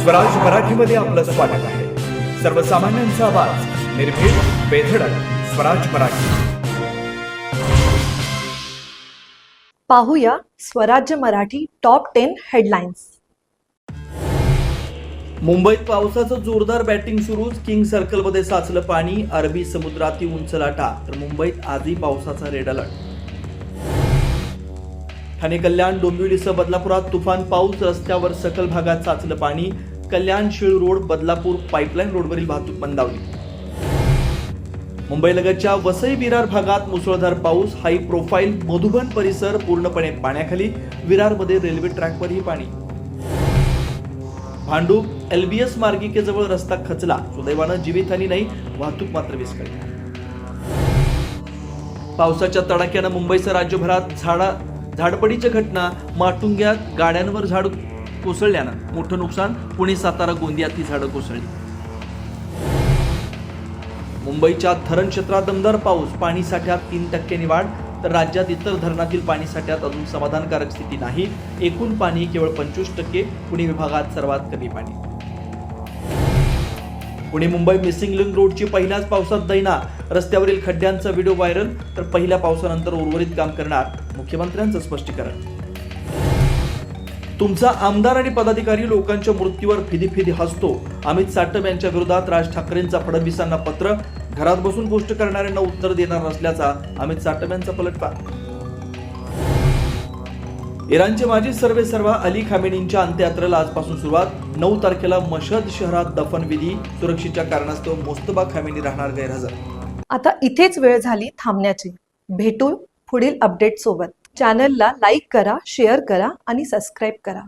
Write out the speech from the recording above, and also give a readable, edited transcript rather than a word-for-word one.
स्वराज मराठीमध्ये आपलं स्वागत आहे. सर्वसामान्यांचा आवाज, निर्भीड, बेधडक. स्वराज मराठी. पाहूया स्वराज्य मराठी टॉप 10 हेडलाईन्स. मुंबईत पावसाचं जोरदार बॅटिंग सुरूच. किंग सर्कलमध्ये साचलं पाणी. अरबी समुद्रातील उंच लाटा. तर मुंबईत आजही पावसाचा रेड अलर्ट. ठाणे, कल्याण, डोंबिवलीसह बदलापुरात तुफान पाऊस. रस्त्यावर सखल भागात साचलं पाणी. कल्याण, शीळ रोड, बदलापूर पाईपलाईन रोडवरील वाहतूक मंदावली. मुंबईलगतच्या वसई विरार भागात मुसळधार पाऊस. हाय प्रोफाईल मधुबन परिसर पूर्णपणे पाण्याखाली. विरारमध्ये रेल्वे ट्रॅकवरही पाणी. भांडूप LBS मार्गिकेजवळ रस्ता खचला. सुदैवानं जीवितहानी नाही, वाहतूक मात्र विस्कळली. पावसाच्या तडाख्यानं मुंबईसह राज्यभरात झाडपडीच्या घटना. माटुंग्यात गाड्यांवर झाड कोसळल्यानं मोठं नुकसान. पुणे, सातारा, गोंदियात ही झाडं कोसळली. मुंबईच्या धरण क्षेत्रात दमदार पाऊस. पाणी साठ्यात 3% वाढ. तर राज्यात इतर धरणातील पाणी साठ्यात अजून समाधानकारक स्थिती नाही. एकूण पाणी केवळ 25%. पुणे विभागात सर्वात कमी पाणी. पुणे मुंबई मिसिंग लिंक रोडची पहिल्याच पावसात दैना. रस्त्यावरील खड्ड्यांचा व्हिडिओ व्हायरल. तर पहिल्या पावसानंतर उर्वरित काम करणार, मुख्यमंत्र्यांचं स्पष्टीकरण. तुमचा आमदार आणि पदाधिकारी लोकांच्या मृत्यूवर फिदी हसतो. अमित साटम यांच्या विरोधात राज ठाकरेंचा फडणवीसांना पत्र. घरात बसून पोस्ट करणाऱ्यांना उत्तर देणार नसल्याचा अमित साटम यांचा पलटवार. इराणचे माजी सर्वेसर्वा अली खामेनींच्या अंत्ययात्रेला आजपासून सुरुवात. 9 तारखेला मशहद शहरात दफनविधी. सुरक्षेच्या कारणास्तव मोस्तबा खामेनी राहणार गैरहजर. आता इथेच वेळ झाली थांबण्याची. भेटू पुढील अपडेट सोबत. चॅनलला लाईक करा, शेअर करा आणि सबस्क्राईब करा.